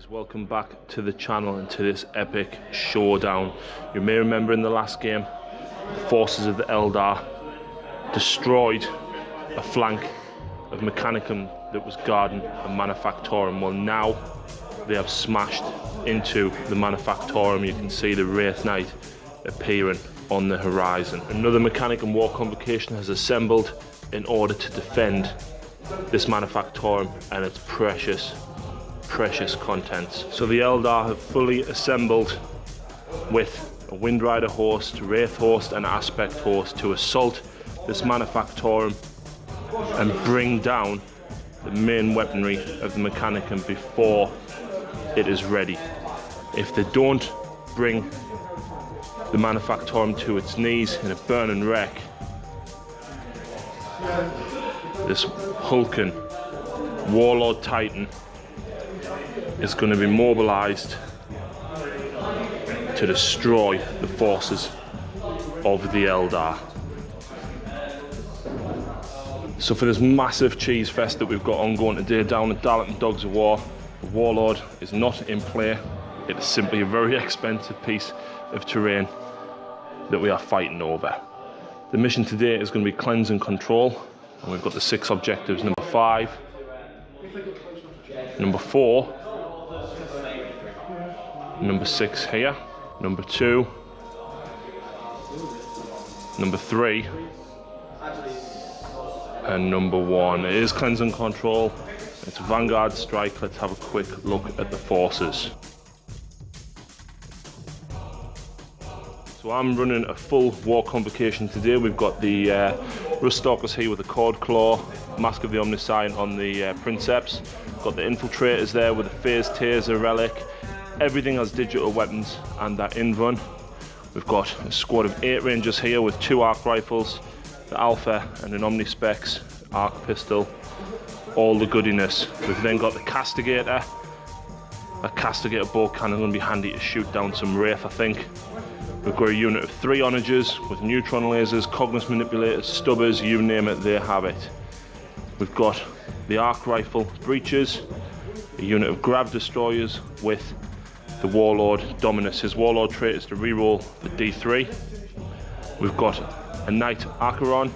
guys, welcome back to the channel and to this epic showdown. You may remember in the last game, the forces of the Eldar destroyed a flank of Mechanicum that was guarding a Manufactorum. Well, now they have smashed into the Manufactorum. You can see the Wraith Knight appearing on the horizon. Another Mechanicum war convocation has assembled in order to defend this Manufactorum and its precious contents. So the Eldar have fully assembled with a Wind Rider host, Wraith host and Aspect host to assault this Manufactorum and bring down the main weaponry of the Mechanicum before it is ready. If they don't bring the Manufactorum to its knees in a burning wreck, this hulking Warlord Titan is going to be mobilized to destroy the forces of the Eldar. So for this massive cheese fest that we've got ongoing today down at Darlington Dogs of War, the Warlord is not in play. It is simply a very expensive piece of terrain that we are fighting over. The mission today is going to be cleanse and control, and we've got the 6 objectives: number 5, number 4, number 6 here, number 2, number 3, and number 1. It is cleanse and control. It's Vanguard strike. Let's have a quick look at the forces. So I'm running a full war convocation today. We've got the Ruststalkers here with the Cord Claw, Mask of the Omniscient on the Princeps. Got the Infiltrators there with the Phase Taser Relic. Everything has digital weapons and that Invun. We've got a squad of 8 Rangers here with 2 arc rifles, the Alpha and an Omnispecs arc pistol, all the goodiness. We've then got the Castigator. A Castigator bow cannon is going to be handy to shoot down some Wraith, I think. We've got a unit of 3 Onagers with neutron lasers, Cognos manipulators, stubbers, you name it, they have it. We've got the arc rifle breaches, a unit of grav destroyers with the Warlord Dominus. His Warlord trait is to reroll the D3. We've got a Knight Acheron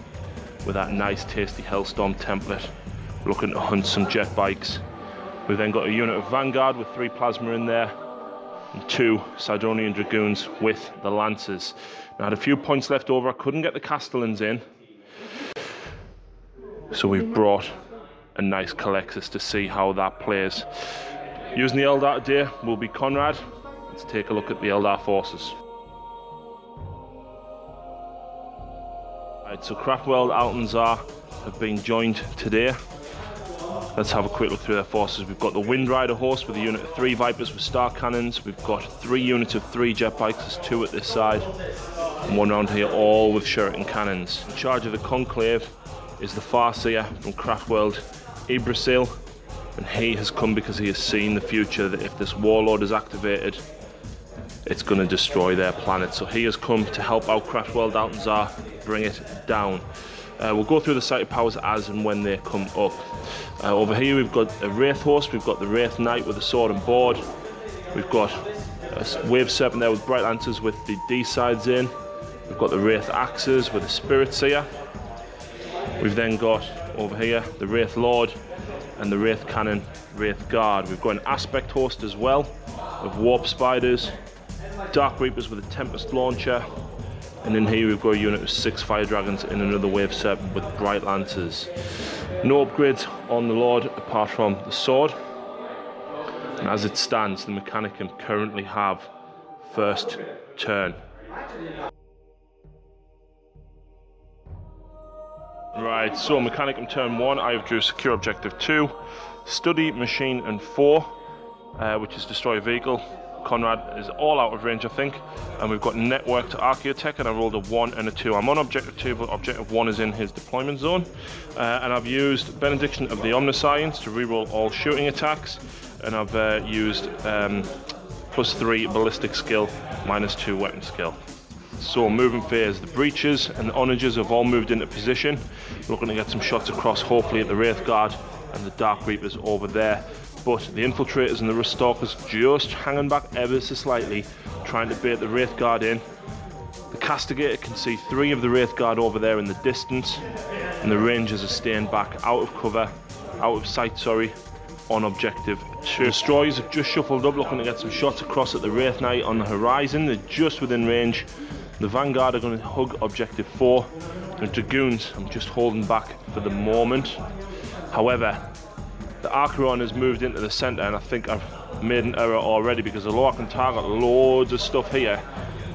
with that nice tasty Hellstorm template, looking to hunt some jet bikes. We've then got a unit of Vanguard with 3 Plasma in there, and 2 Sidonian Dragoons with the Lancers. Now I had a few points left over. I couldn't get the Castellans in, so we've brought a nice Calexis to see how that plays. Using the Eldar today will be Conrad. Let's take a look at the Eldar forces. Right, so Craftworld Altanzar have been joined today. Let's have a quick look through their forces. We've got the Wind Rider host with a unit of 3 Vipers with star cannons. We've got 3 units of 3 jet bikes. There's 2 at this side and 1 round here, all with shuriken cannons. In charge of the Conclave is the Farseer from Craftworld Yggdrasil, and he has come because he has seen the future, that if this Warlord is activated, it's going to destroy their planet. So he has come to help out Craftworld Altanzar, bring it down. We'll go through the sighted powers as and when they come up. Over here we've got a Wraith host. We've got the Wraith Knight with a sword and board. We've got a Wave Serpent there with Bright Lancers with the D-sides in. We've got the Wraith Axes with a Spirit Seer. We've then got over here the Wraith Lord and the Wraith Cannon Wraith Guard. We've got an Aspect host as well of Warp Spiders, Dark Reapers with a Tempest Launcher, and in here we've got a unit of 6 Fire Dragons and another Wave Serpent with Bright Lancers. No upgrades on the Lord apart from the sword. And as it stands, the Mechanicum currently have first turn. Right, so Mechanicum turn 1, I have drew secure objective 2, study machine and 4, which is destroy a vehicle. Conrad is all out of range, I think, and we've got network to Archaeotech, and I rolled a 1 and a 2. I'm on objective 2, but objective 1 is in his deployment zone, and I've used Benediction of the Omniscience to reroll all shooting attacks, and I've used +3 ballistic skill, -2 weapon skill. So moving phase, the breaches and the onagers have all moved into position. Looking to get some shots across, hopefully at the Wraith Guard and the Dark Reapers over there. but the infiltrators and the Rustalkers just hanging back ever so slightly, trying to bait the Wraithguard in. The Castigator can see 3 of the Wraithguard over there in the distance, and the Rangers are staying back out of cover, out of sight, sorry, on objective 2. The Destroyers have just shuffled up, looking to get some shots across at the Wraith Knight on the horizon. They're just within range. The Vanguard are going to hug objective 4. The Dragoons, I'm just holding back for the moment. However, the Archeron has moved into the centre, and I think I've made an error already, because although I can target loads of stuff here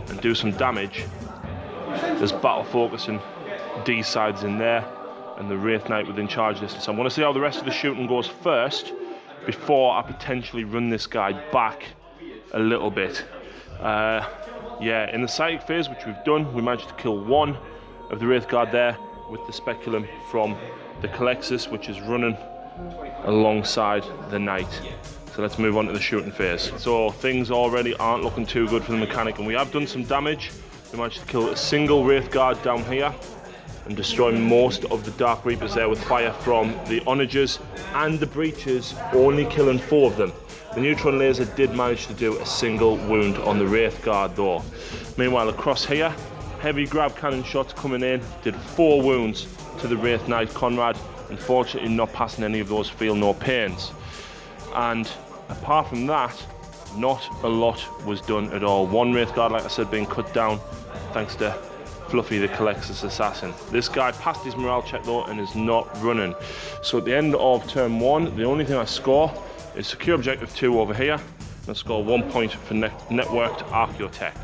and do some damage, there's battle focusing D sides in there and the Wraith Knight within charge distance. I want to see how the rest of the shooting goes first before I potentially run this guy back a little bit. Yeah, in the psychic phase, which we've done, we managed to kill 1 of the Wraithguard there with the speculum from the Calexis, which is running alongside the Knight. So let's move on to the shooting phase. So things already aren't looking too good for the mechanic, and we have done some damage. We managed to kill a single Wraithguard down here and destroy most of the Dark Reapers there with fire from the Onagers and the Breaches, only killing 4 of them. The Neutron Laser did manage to do a single wound on the Wraithguard though. Meanwhile, across here, heavy grab cannon shots coming in, did 4 wounds to the Wraith Knight Conrad, unfortunately not passing any of those feel no pains. And apart from that, not a lot was done at all. 1 Wraithguard, like I said, being cut down thanks to Fluffy the Calexis assassin. This guy passed his morale check though and is not running. So at the end of turn 1, the only thing I score is secure objective 2 over here, and I score 1 point for networked Archaeotech.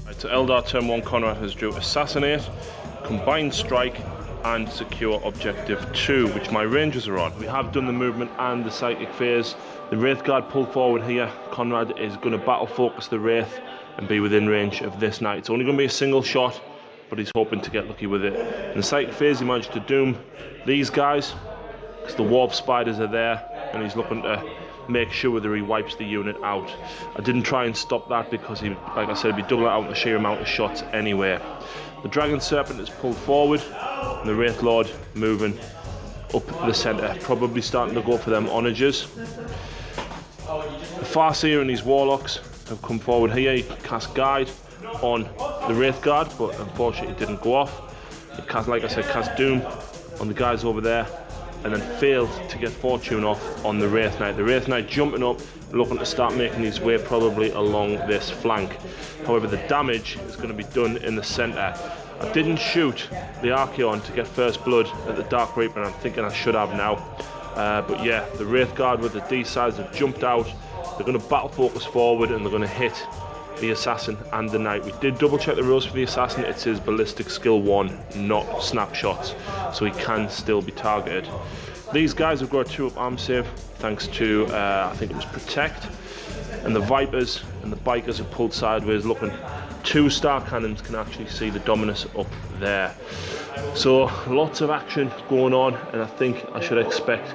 Right, so Eldar turn 1, Conrad has drew Assassinate, Combined Strike, and secure objective 2, which my Rangers are on. We have done the movement and the psychic phase. The Wraithguard pulled forward here. Conrad is going to battle focus the Wraith and be within range of this Knight. It's only going to be a single shot, but he's hoping to get lucky with it. In the psychic phase, he managed to doom these guys because the Warp Spiders are there, and he's looking to make sure that he wipes the unit out. I didn't try and stop that because he, like I said, he'd be doubling out the sheer amount of shots anyway. The Dragon Serpent is pulled forward, and the Wraith Lord moving up the centre, probably starting to go for them Onagers. The Farseer and his Warlocks have come forward here. He cast Guide on the Wraithguard, but unfortunately it didn't go off. He cast, like I said, cast Doom on the guys over there, and then failed to get Fortune off on the Wraith Knight. The Wraith Knight jumping up, looking to start making his way probably along this flank. However, the damage is going to be done in the centre. I didn't shoot the Archeon to get first blood at the Dark Reaper, and I'm thinking I should have now. But yeah, the Wraithguard with the D sides have jumped out. They're going to battle focus forward, and they're going to hit the Assassin and the Knight. We did double check the rules for the Assassin. It's his ballistic skill 1, not snapshots, so he can still be targeted. These guys have got a 2-up arm save thanks to I think it was Protect, and the Vipers and the Bikers are pulled sideways looking. 2 Star Cannons can actually see the Dominus up there. So lots of action going on, and I think I should expect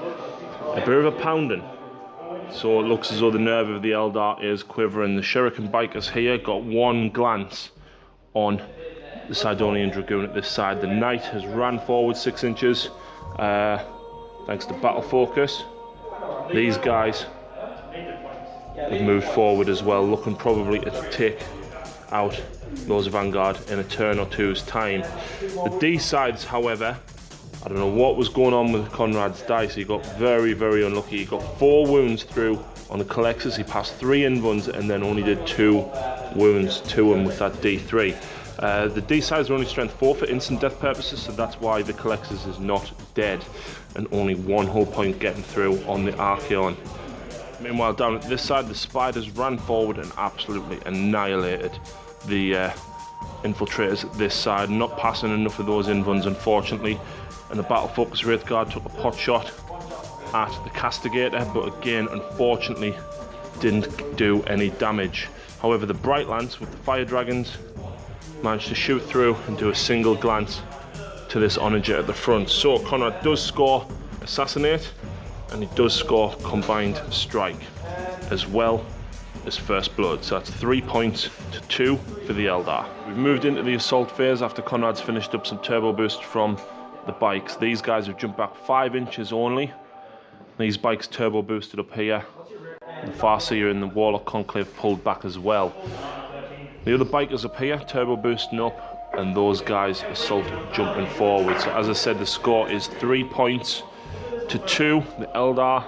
a bit of a pounding. So it looks as though the nerve of the Eldar is quivering. The Shuriken Bikers here got 1 glance on the Sidonian Dragoon at this side. The Knight has ran forward 6 inches thanks to battle focus. These guys have moved forward as well, looking probably to take out those Vanguard in a turn or 2's time. The D sides, however, I don't know what was going on with Conrad's dice. He got very, very unlucky. He got 4 wounds through on the Calexis. He passed 3 invuns and then only did 2 wounds to him with that D3. The D sides are only strength 4 for instant death purposes, so that's why the Calexis is not dead, and only 1 hull point getting through on the Archeon. Meanwhile, down at this side, the Spiders ran forward and absolutely annihilated the infiltrators at this side, not passing enough of those invuns, unfortunately. And the battle focus Wraithguard took a pot shot at the Castigator, but again, unfortunately, didn't do any damage. However, the Bright Lance with the Fire Dragons managed to shoot through and do a single glance to this Onager at the front. So Conrad does score Assassinate, and he does score Combined Strike, as well as First Blood. So that's 3 points to 2 for the Eldar. We've moved into the assault phase after Conrad's finished up some turbo boost from the bikes. These guys have jumped back 5 inches only. These bikes turbo boosted up here. The Farseer and the Warlock Conclave pulled back as well. The other bikers up here, turbo boosting up, and those guys assault jumping forward. So as I said, the score is 3 points to 2. The Eldar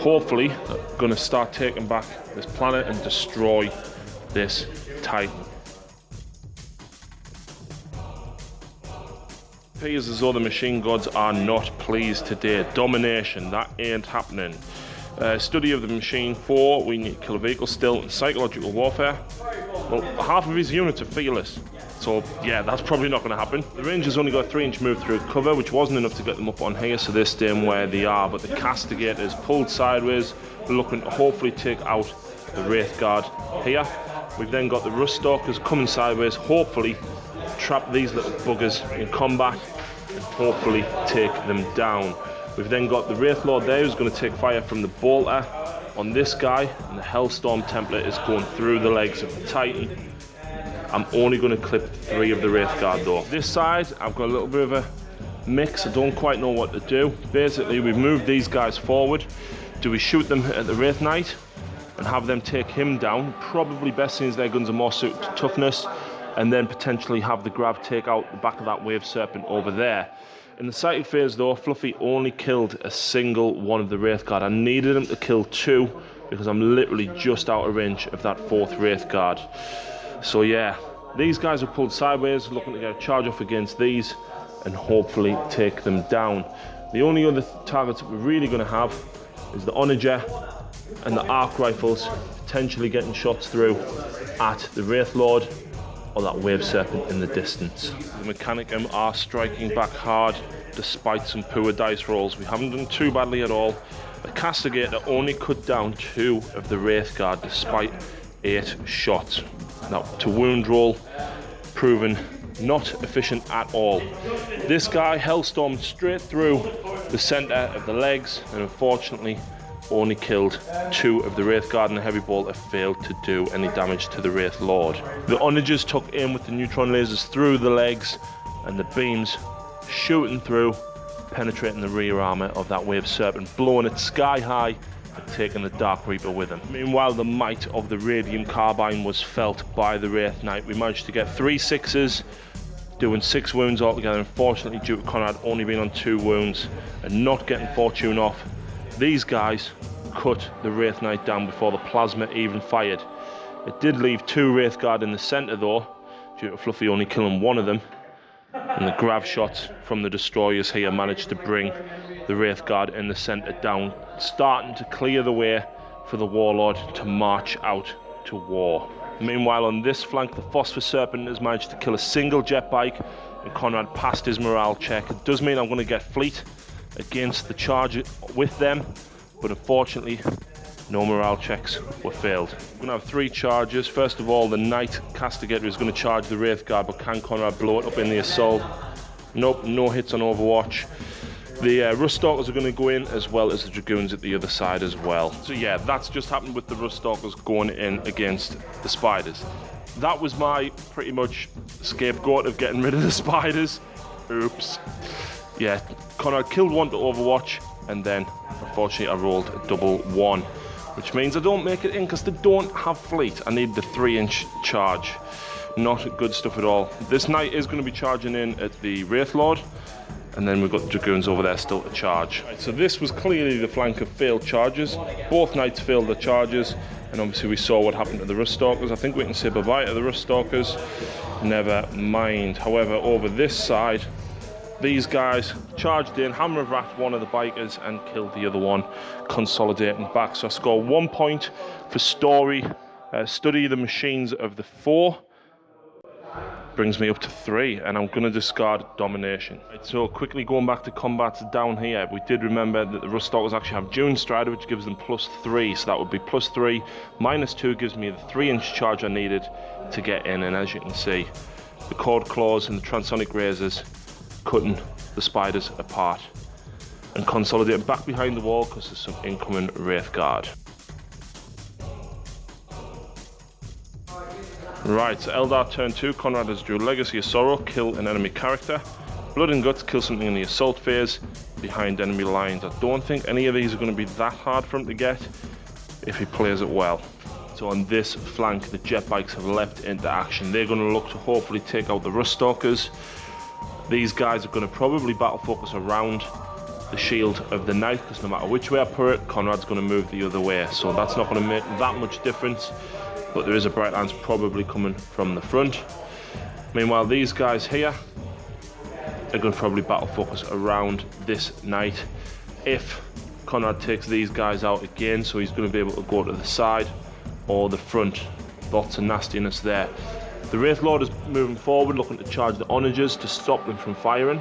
hopefully going to start taking back this planet and destroy this Titan. It appears as though the machine gods are not pleased today. Domination, that ain't happening. Study of the machine 4, we need to kill a vehicle still, and psychological warfare. Well, half of his units are fearless, so yeah, that's probably not going to happen. The Rangers only got a 3-inch move through cover, which wasn't enough to get them up on here, so they're staying where they are. But the Castigators pulled sideways, looking to hopefully take out the Wraith Guard here. We've then got the Rust Stalkers coming sideways, hopefully trap these little buggers in combat and hopefully take them down. We've then got the Wraith Lord there, who's going to take fire from the bolter on this guy, and the Hellstorm template is going through the legs of the Titan. I'm only going to clip 3 of the Wraith Guard though. This side, I've got a little bit of a mix. I don't quite know what to do. Basically, we've moved these guys forward. Do we shoot them at the Wraith Knight and have them take him down? Probably best, since their guns are more suited to toughness, and then potentially have the Grav take out the back of that Wave Serpent over there. In the sighted phase though, Fluffy only killed a single one of the Wraith Guard. I needed him to kill 2 because I'm literally just out of range of that 4th Wraith Guard. So yeah, these guys are pulled sideways, looking to get a charge off against these and hopefully take them down. The only other targets that we're really going to have is the Onager and the Arc Rifles, potentially getting shots through at the Wraith Lord or that Wave Serpent in the distance. The Mechanicum are striking back hard despite some poor dice rolls. We haven't done too badly at all. The Castigator only cut down 2 of the Wraith Guard despite 8 shots. Now, to wound roll, proven not efficient at all. This guy hellstormed straight through the centre of the legs and unfortunately only killed 2 of the Wraith Guard, and the Heavy Bolter failed to do any damage to the Wraith Lord. The Onagers took aim with the neutron lasers through the legs, and the beams shooting through, penetrating the rear armour of that Wave Serpent, blowing it sky high and taking the Dark Reaper with him. Meanwhile, the might of the Radium Carbine was felt by the Wraith Knight. We managed to get 3 6s, doing 6 wounds altogether. Unfortunately, due to Conrad only being on 2 wounds and not getting Fortune off, these guys cut the Wraith Knight down before the plasma even fired. It did leave 2 Wraith Guard in the centre though, due to Fluffy only killing 1 of them. And the grav shots from the destroyers here managed to bring the Wraith Guard in the centre down, starting to clear the way for the Warlord to march out to war. Meanwhile, on this flank, the Phosphor Serpent has managed to kill a single jet bike, and Conrad passed his morale check. It does mean I'm going to get fleet against the charge with them, but unfortunately no morale checks were failed. We're going to have 3 charges. First of all, the Knight Castigator is going to charge the Wraith Guard, but can Conrad blow it up in the assault? Nope, no hits on Overwatch. The Rust Stalkers are going to go in, as well as the Dragoons at the other side as well. So yeah, that's just happened with the Rust Stalkers going in against the Spiders. That was my pretty much scapegoat of getting rid of the Spiders. Oops. Yeah, Conrad killed 1 to Overwatch, and then unfortunately I rolled a double 1, which means I don't make it in because they don't have fleet. I need the 3-inch charge. Not good stuff at all. This Knight is going to be charging in at the Wraith Lord, and then we've got the Dragoons over there still to charge. Right, so this was clearly the flank of failed charges. Both Knights failed the charges, and obviously we saw what happened to the Rust Stalkers. I think we can say bye-bye to the Rust Stalkers. Never mind. However, over this side, these guys charged in, Hammer of Wrath 1 of the bikers and killed the other one, consolidating back. So I score 1 point for story. Study the machines of the 4. Brings me up to 3, and I'm going to discard domination. Right, so quickly going back to combats down here, we did remember that the Rust Stalkers actually have Dune Strider, which gives them +3, so that would be +3. -2 gives me the 3-inch charge I needed to get in, and as you can see, the Cord Claws and the Transonic Razors cutting the Spiders apart and consolidating back behind the wall because there's some incoming Wraith Guard. Right, so Eldar turn 2, Conrad has drew Legacy of Sorrow, kill an enemy character. Blood and Guts, kill something in the assault phase behind enemy lines. I don't think any of these are going to be that hard for him to get if he plays it well. So on this flank, the jet bikes have leapt into action. They're going to look to hopefully take out the Rust Stalkers. These guys are going to probably battle focus around the shield of the knight, because no matter which way I put it, Conrad's going to move the other way. So that's not going to make that much difference, but there is a Bright Lance probably coming from the front. Meanwhile, these guys here are going to probably battle focus around this knight. If Conrad takes these guys out again, so he's going to be able to go to the side or the front. Lots of nastiness there. The Wraith Lord is moving forward, looking to charge the onagers to stop them from firing,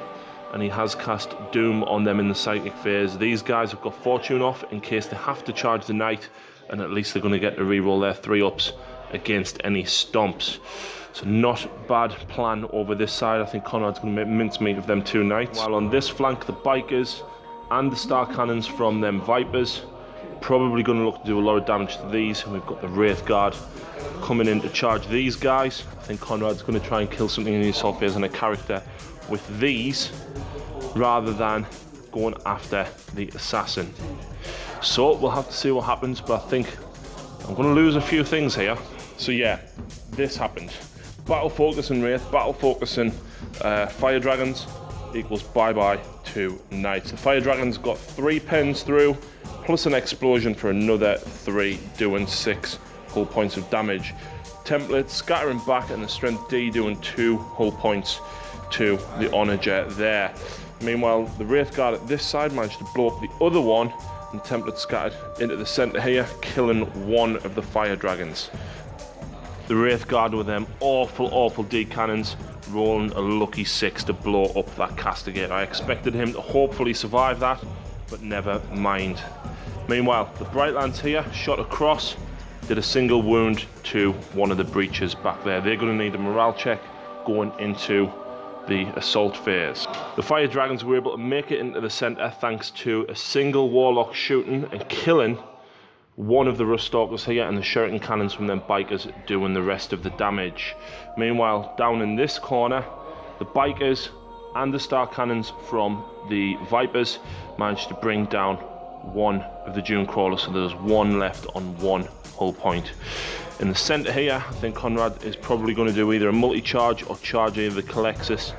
and he has cast Doom on them in the psychic phase. These guys have got Fortune off in case they have to charge the knight, and at least they're going to get to reroll their 3-ups against any stomps. So not bad plan over this side. I think Conrad's going to make mincemeat of them 2 knights. While on this flank, the bikers and the star cannons from them Vipers probably going to look to do a lot of damage to these. And we've got the Wraith Guard coming in to charge these guys. I think Conrad's going to try and kill something in the assault phase and a character with these rather than going after the assassin. So we'll have to see what happens, but I think I'm going to lose a few things here. So yeah, this happened. Battle focus and Wraith, battle focus and Fire Dragons equals bye-bye to Knights. The Fire Dragons got 3 pens through, plus an explosion for another 3, doing 6 hull points of damage. Templates scattering back, and the Strength D doing 2 hull points to the Onager there. Meanwhile, the Wraith Guard at this side managed to blow up the other one, and Templates scattered into the centre here, killing 1 of the Fire Dragons. The Wraith Guard with them awful D cannons, rolling a lucky 6 to blow up that Castigator. I expected him to hopefully survive that, but never mind. Meanwhile, the Bright Lance here shot across, did a single wound to one of the breaches back there. They're going to need a morale check going into the assault phase. The Fire Dragons were able to make it into the centre thanks to a single Warlock shooting and killing 1 of the Rust Stalkers here, and the Shuriken Cannons from them Bikers doing the rest of the damage. Meanwhile, down in this corner, the Bikers and the Star Cannons from the Vipers managed to bring down 1 of the Dune Crawlers, so there's 1 left on 1 hull point. In the centre here, I think Conrad is probably going to do either a multi-charge or charge either the Calexis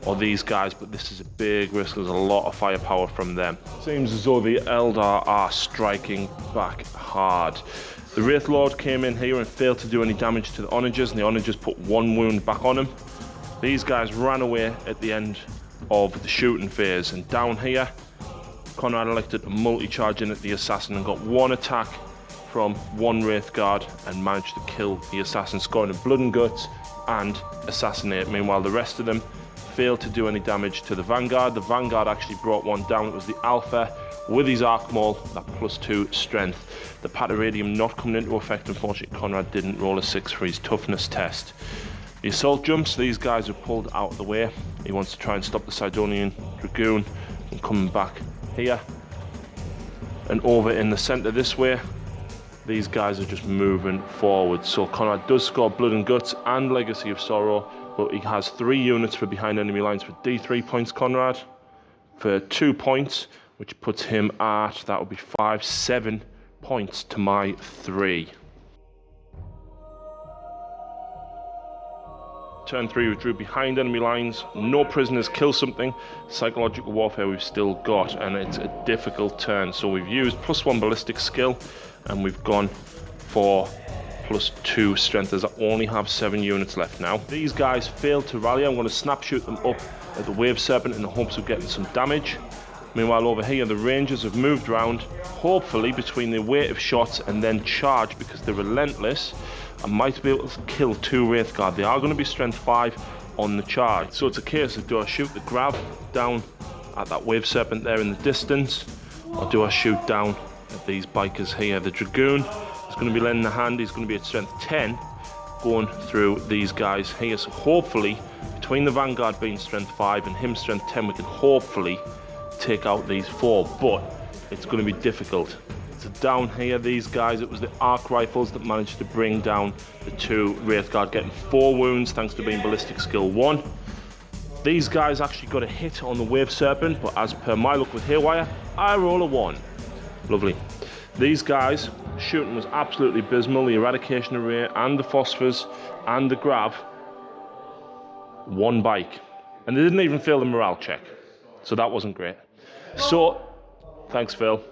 or these guys, but this is a big risk. There's a lot of firepower from them. Seems as though the Eldar are striking back hard. The Wraith Lord came in here and failed to do any damage to the Onagers, and the Onagers put 1 wound back on him. These guys ran away at the end of the shooting phase, and down here, Conrad elected to multi-charge in at the Assassin and got 1 attack from 1 Wraith Guard and managed to kill the Assassin, scoring a Blood and Guts and Assassinate. Meanwhile, the rest of them failed to do any damage to the Vanguard. The Vanguard actually brought 1 down. It was the Alpha with his Arc Maul, that +2 strength. The Pateradium not coming into effect. Unfortunately, Conrad didn't roll a 6 for his toughness test. The assault jumps, these guys are pulled out of the way. He wants to try and stop the Sidonian Dragoon from coming back here. And over in the centre this way, these guys are just moving forward. So Conrad does score Blood and Guts and Legacy of Sorrow, but he has 3 units for behind enemy lines for D3 points, Conrad, for 2 points, which puts him at, that would be 7 points to my 3. Turn 3 withdrew behind enemy lines, no prisoners, kill something. Psychological warfare we've still got, and it's a difficult turn. So we've used +1 ballistic skill, and we've gone for +2 strength, as I only have 7 units left now. These guys failed to rally. I'm going to snap shoot them up at the Wave Serpent in the hopes of getting some damage. Meanwhile, over here, the Rangers have moved round, hopefully between the weight of shots and then charge, because they're relentless. I might be able to kill 2 Wraith Guard. They are going to be strength 5 on the charge. So it's a case of, do I shoot the grab down at that Wave Serpent there in the distance, or do I shoot down at these Bikers here? The Dragoon is going to be lending a hand. He's going to be at strength 10 going through these guys here. So hopefully, between the Vanguard being strength 5 and him strength 10, we can hopefully take out these 4, but it's going to be difficult. So down here, these guys, it was the arc rifles that managed to bring down the 2 Wraith Guard, getting 4 wounds thanks to being ballistic skill 1. These guys actually got a hit on the Wave Serpent, but as per my luck with Haywire, I roll a 1. Lovely. These guys, shooting was absolutely abysmal. The Eradication Array and the Phosphors and the Grav, 1 bike. And they didn't even fail the morale check. So that wasn't great. So, thanks Phil.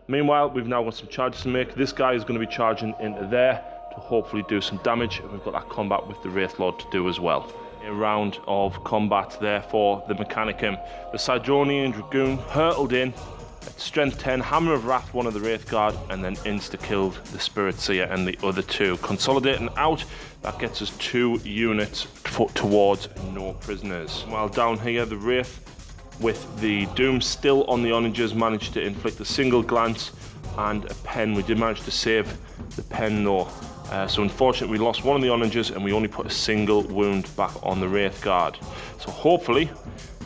Meanwhile, we've now got some charges to make. This guy is going to be charging into there to hopefully do some damage. And we've got that combat with the Wraith Lord to do as well. A round of combat there for the Mechanicum. The Sidronian Dragoon hurtled in at strength 10, Hammer of Wrath, one of the Wraith Guard, and then insta-killed the Spirit Seer and the other 2. Consolidating out, that gets us 2 units towards no prisoners. While down here, the Wraith with the Doom still on the onagers managed to inflict a single glance and a pen. We did manage to save the pen though. So unfortunately we lost one of the onagers and we only put a single wound back on the Wraith Guard. So hopefully,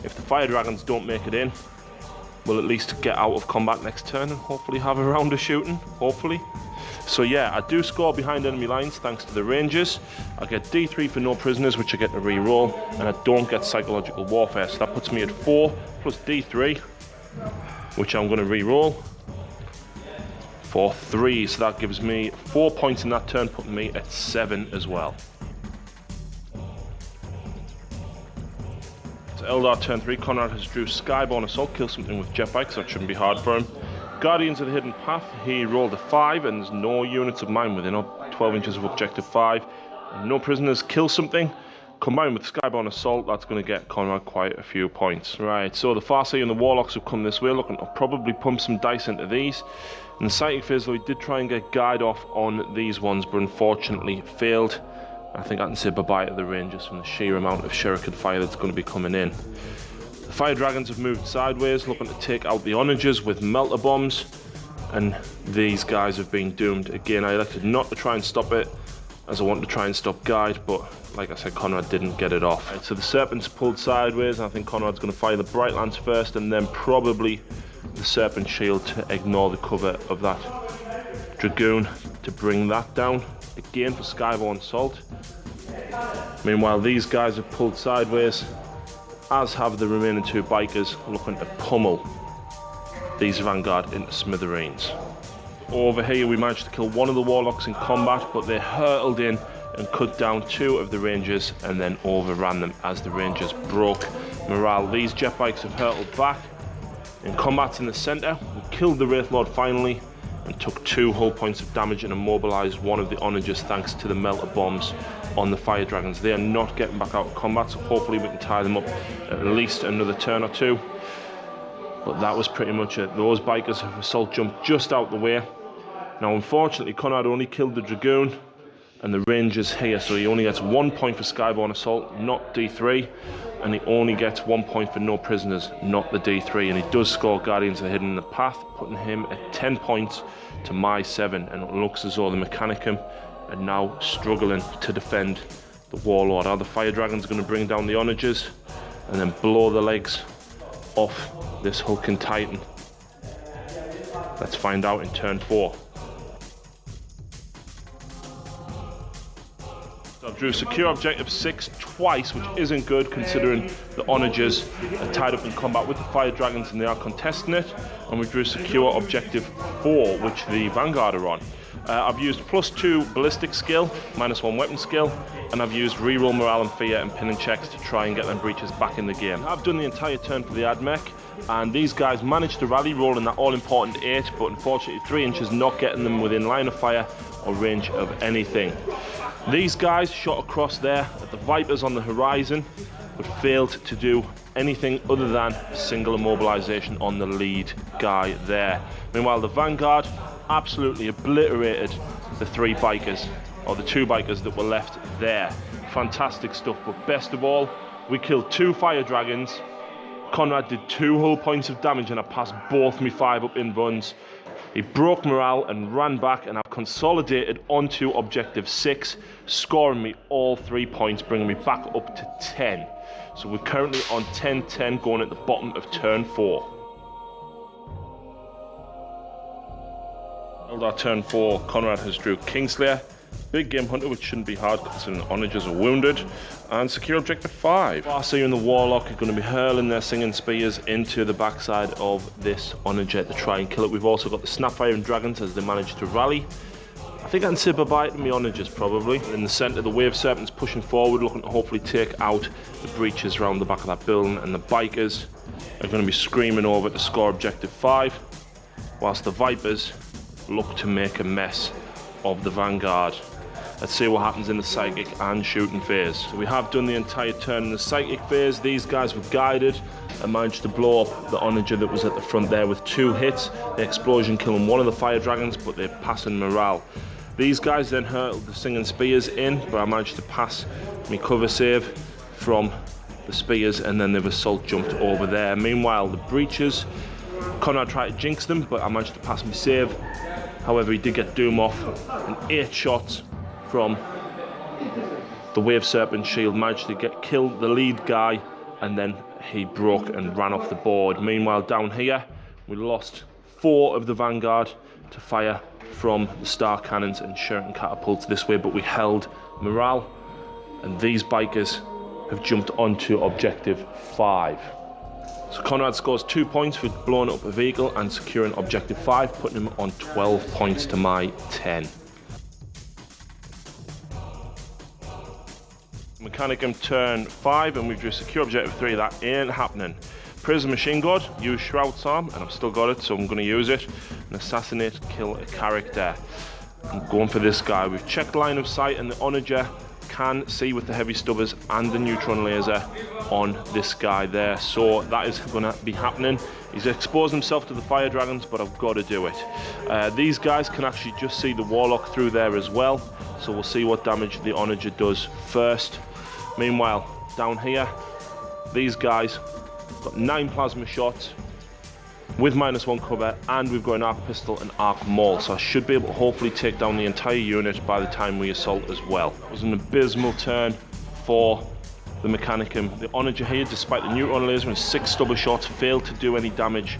if the Fire Dragons don't make it in, we'll at least get out of combat next turn and hopefully have a round of shooting, hopefully. So yeah, I do score behind enemy lines thanks to the Rangers. I get D3 for no prisoners, which I get to re-roll, and I don't get psychological warfare. So that puts me at 4 plus D3, which I'm going to re-roll for 3. So that gives me 4 points in that turn, putting me at 7 as well. So Eldar turn 3, Conrad has drew Skyborne Assault, kill something with jet bikes, that shouldn't be hard for him. Guardians of the Hidden Path, he rolled a 5 and there's no units of mine within 12 inches of objective 5. And no prisoners, kill something. Combined with Skyborne Assault, that's going to get Conrad quite a few points. Right, so the Farseer and the Warlocks have come this way, looking to probably pump some dice into these. In the Psychic phase, we did try and get Guide off on these ones, but unfortunately failed. I think I can say bye-bye to the Rangers from the sheer amount of Shuriken fire that's going to be coming in. The Fire Dragons have moved sideways, looking to take out the Onagers with Melter Bombs, and these guys have been doomed. Again, I elected not to try and stop it, as I wanted to try and stop Guide, but like I said, Conrad didn't get it off. Right, so the Serpent's pulled sideways, and I think Conrad's going to fire the Bright Lance first, and then probably the Serpent Shield to ignore the cover of that Dragoon to bring that down. Again for Skyborne Assault. Meanwhile, these guys have pulled sideways, as have the remaining 2 bikers, looking to pummel these Vanguard into smithereens. Over here we managed to kill one of the Warlocks in combat, but they hurtled in and cut down 2 of the Rangers and then overran them as the Rangers broke morale. These jet bikes have hurtled back. In combat in the centre, we killed the Wraith Lord finally and took 2 hull points of damage and immobilised one of the Onagers thanks to the Melter Bombs on the Fire Dragons. They are not getting back out of combat, so hopefully we can tie them up at least another turn or 2. But that was pretty much it. Those bikers have assault jumped just out the way. Now unfortunately Conrad only killed the Dragoon and the Rangers here, so he only gets 1 point for Skyborne Assault, not D3, and he only gets 1 point for no prisoners, not the D3, and he does score Guardians of the Hidden Path, putting him at 10 points to my 7, and it looks as though the Mechanicum are now struggling to defend the Warlord. Now the Fire Dragon's going to bring down the Onagers and then blow the legs off this hulking Titan. Let's find out in turn 4. So I drew secure objective 6 twice, which isn't good considering the Onagers are tied up in combat with the Fire Dragons and they are contesting it. And we drew secure objective 4, which the Vanguard are on. I've used +2 ballistic skill, -1 weapon skill, and I've used reroll morale and fear and pinning checks to try and get them breaches back in the game. I've done the entire turn for the Admech, and these guys managed to rally, rolling that all-important 8, but unfortunately 3 inches not getting them within line of fire or range of anything. These guys shot across there at the Vipers on the horizon, but failed to do anything other than a single immobilization on the lead guy there. Meanwhile, the Vanguard absolutely obliterated the 3 bikers, or the 2 bikers that were left there. Fantastic stuff, but best of all, we killed 2 Fire Dragons. Conrad did 2 hull points of damage and I passed both me 5 up in runs. He broke morale and ran back, and I've consolidated onto objective 6, scoring me all 3 points, bringing me back up to 10. So we're currently on 10-10 going at the bottom of turn 4. Eldar turn 4, Conrad has drew Kingslayer, Big Game Hunter, which shouldn't be hard considering the onagers are wounded. And secure objective 5. Farseer and the Warlock are going to be hurling their singing spears into the backside of this onager to try and kill it. We've also got the Snapfire and Dragons as they manage to rally. I think I can say bye-bye to my onagers probably. In the centre, the Wave Serpent's pushing forward, looking to hopefully take out the breaches around the back of that building, and the Bikers are going to be screaming over to score objective 5, whilst the Vipers look to make a mess of the Vanguard. Let's see what happens in the Psychic and Shooting phase. So we have done the entire turn in the Psychic phase. These guys were guided and managed to blow up the onager that was at the front there with 2 hits. The explosion killing one of the Fire Dragons, but they're passing morale. These guys then hurled the Singing Spears in, but I managed to pass my cover save from the Spears, and then they've assault jumped over there. Meanwhile, the Breaches, Conrad tried to jinx them, but I managed to pass my save. However, he did get Doom off, and 8 shots from the Wave Serpent shield managed to kill the lead guy, and then he broke and ran off the board. Meanwhile, down here, we lost 4 of the Vanguard to fire from the Star Cannons and Shuriken Catapults this way, but we held morale, and these Bikers have jumped onto objective 5. So Conrad scores 2 points for blowing up a vehicle and securing objective 5, putting him on 12 points to my 10. Mechanicum turn 5, and we've just secured objective 3. That ain't happening. Praise the Machine God, use Shroud's Arm, and I've still got it, so I'm going to use it. And assassinate, kill a character. I'm going for this guy. We've checked line of sight, and the onager can see with the heavy stubbers and the neutron laser on this guy there. So that is going to be happening. He's exposed himself to the Fire Dragons, but I've got to do it. These guys can actually just see the Warlock through there as well. So we'll see what damage the onager does first. Meanwhile, down here, these guys got 9 plasma shots with -1 cover, and we've got an arc pistol and arc maul, so I should be able to hopefully take down the entire unit by the time we assault as well. It was an abysmal turn for the Mechanicum. The onager here, despite the neutron laser and 6 stubber shots, failed to do any damage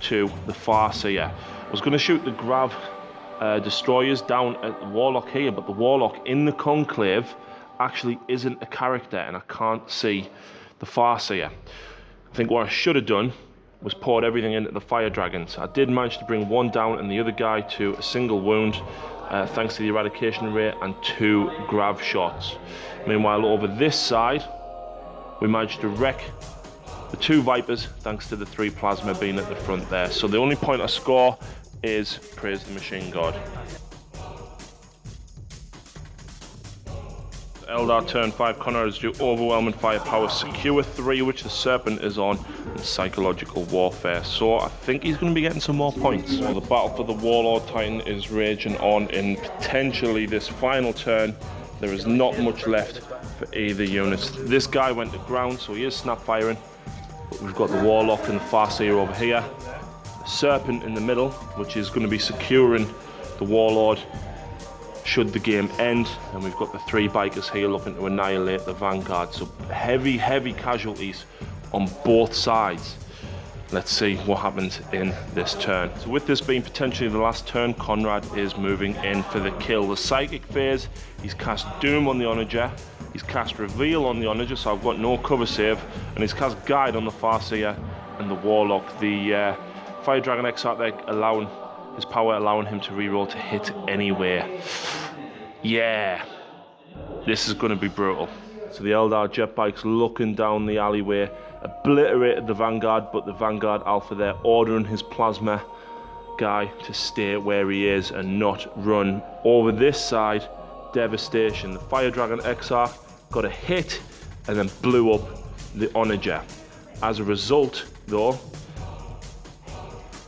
to the Farseer. I was going to shoot the Grav destroyers down at the Warlock here, but the Warlock in the Conclave actually isn't a character, and I can't see the Farseer. I think what I should have done was poured everything into the Fire Dragons. I did manage to bring 1 down and the other guy to a single wound, thanks to the eradication rate and 2 Grav shots. Meanwhile, over this side, we managed to wreck the 2 Vipers thanks to the 3 plasma being at the front there. So the only point I score is Praise the Machine God. Eldar turn 5, Conrad is due overwhelming firepower, secure 3, which the Serpent is on, and psychological warfare. So I think he's going to be getting some more points. Well, the battle for the Warlord Titan is raging on in potentially this final turn. There is not much left for either units. This guy went to ground, so he is snap firing. But we've got the Warlock and the Farseer over here. The Serpent in the middle, which is going to be securing the Warlord should the game end, and we've got the 3 Bikers here looking to annihilate the Vanguard. So heavy casualties on both sides. Let's see what happens in this turn. So with this being potentially the last turn, Conrad is moving in for the kill. The Psychic phase, he's cast Doom on the onager, he's cast Reveal on the onager, so I've got no cover save, and he's cast Guide on the Farseer and the Warlock. The Fire Dragon Exarch there allowing his power, allowing him to reroll to hit anywhere. Yeah, this is going to be brutal. So the Eldar jet bikes looking down the alleyway, obliterated the Vanguard, but the Vanguard Alpha there ordering his plasma guy to stay where he is and not run. Over this side, devastation. The Fire Dragon Exarch got a hit and then blew up the onager. As a result, though,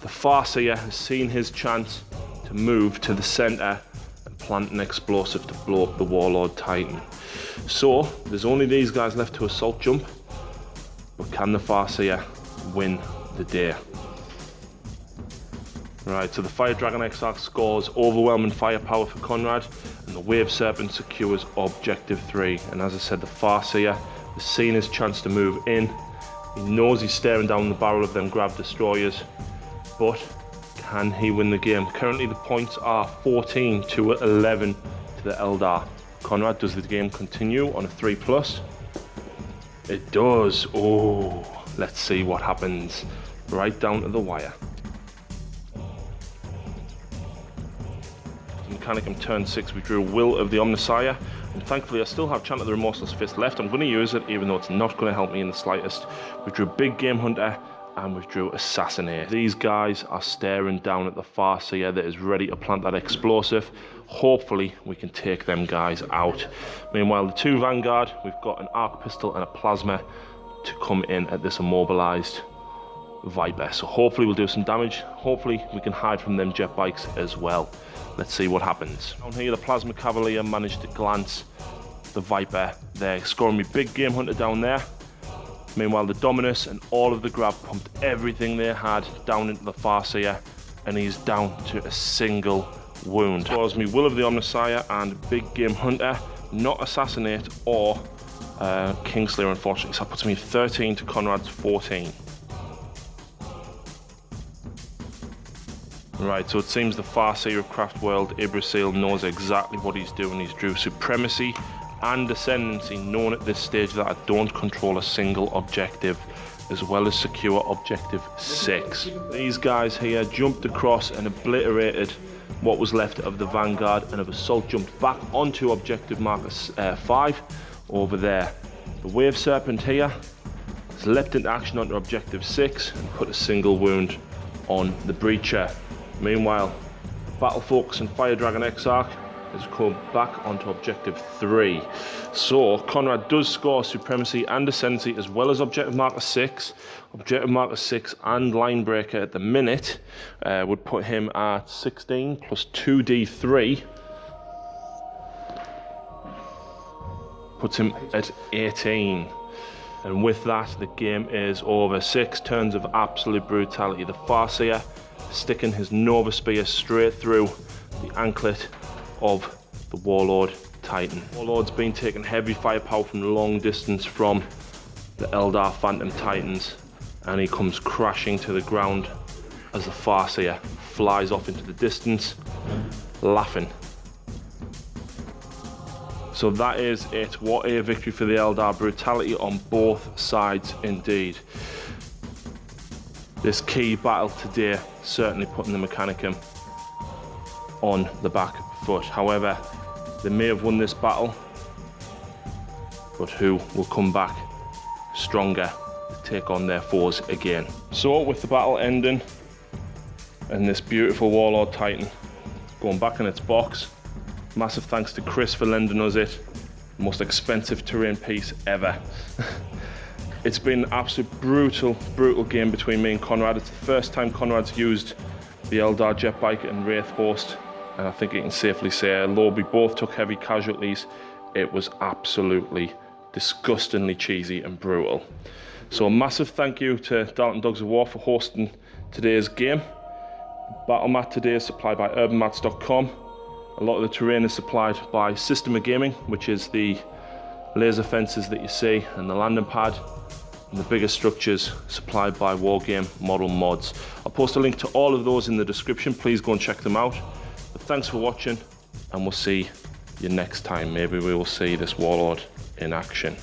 the Farseer has seen his chance to move to the centre and plant an explosive to blow up the Warlord Titan. So, there's only these guys left to assault jump, but can the Farseer win the day? Right, so the Fire Dragon Exarch scores overwhelming firepower for Conrad, and the Wave Serpent secures objective 3. And as I said, the Farseer has seen his chance to move in. He knows he's staring down the barrel of them Grav destroyers, but can he win the game? Currently the points are 14 to 11 to the Eldar. Conrad, does the game continue on a 3+? It does. Oh, let's see what happens. Right down to the wire. Mechanicum turn 6, we drew Will of the Omnissiah, and thankfully I still have Chant of the Remorseless Fist left. I'm going to use it even though it's not going to help me in the slightest. We drew Big Game Hunter and we drew Assassinate. These guys are staring down at the Farseer that is ready to plant that explosive. Hopefully we can take them guys out. Meanwhile, the 2 Vanguard, we've got an arc pistol and a plasma to come in at this immobilized Viper. So hopefully we'll do some damage. Hopefully we can hide from them jet bikes as well. Let's see what happens. Down here, the Plasma Cavalier managed to glance the Viper there, scoring me Big Game Hunter down there. Meanwhile, the Dominus and all of the Grab pumped everything they had down into the Farseer, and he's down to a single wound. Scores me Will of the Omnissiah and Big Game Hunter, not Assassinate or Kingslayer, unfortunately. So that puts me 13 to Conrad's 14. Right, so it seems the Farseer of Craft World, Ibrasil, knows exactly what he's doing. He's drew Supremacy and Ascendancy, knowing at this stage that I don't control a single objective, as well as secure Objective 6. These guys here jumped across and obliterated what was left of the Vanguard, and have assault jumped back onto Objective Marker 5 over there. The Wave Serpent here has leapt into action onto Objective 6 and put a single wound on the Breacher. Meanwhile, Battle Focus and Fire Dragon Exarch has come back onto Objective 3. So Conrad does score Supremacy and Ascendancy as well as Objective Marker 6. Objective Marker 6 and Linebreaker at the minute would put him at 16 plus 2d3. Puts him at 18. And with that, the game is over. 6 turns of absolute brutality. The Farseer sticking his Nova Spear straight through the anklet of the Warlord Titan. Warlord's been taking heavy firepower from long distance from the Eldar Phantom Titans, and he comes crashing to the ground as the Farseer flies off into the distance, laughing. So that is it. What a victory for the Eldar. Brutality on both sides indeed. This key battle today certainly putting the Mechanicum on the back foot. However, they may have won this battle, but who will come back stronger to take on their foes again? So with the battle ending and this beautiful Warlord Titan going back in its box, massive thanks to Chris for lending us it. Most expensive terrain piece ever. It's been an absolute brutal game between me and Conrad. It's the first time Conrad's used the Eldar jet bike and Wraith Host, and I think you can safely say, although we both took heavy casualties, it was absolutely disgustingly cheesy and brutal. So a massive thank you to Darlington Dogs of War for hosting today's game. Battle mat today is supplied by urbanmats.com. A lot of the terrain is supplied by System of Gaming, which is the laser fences that you see and the landing pad. And the bigger structures supplied by Wargame Model Mods. I'll post a link to all of those in the description. Please go and check them out. But thanks for watching, and we'll see you next time. Maybe we will see this Warlord in action.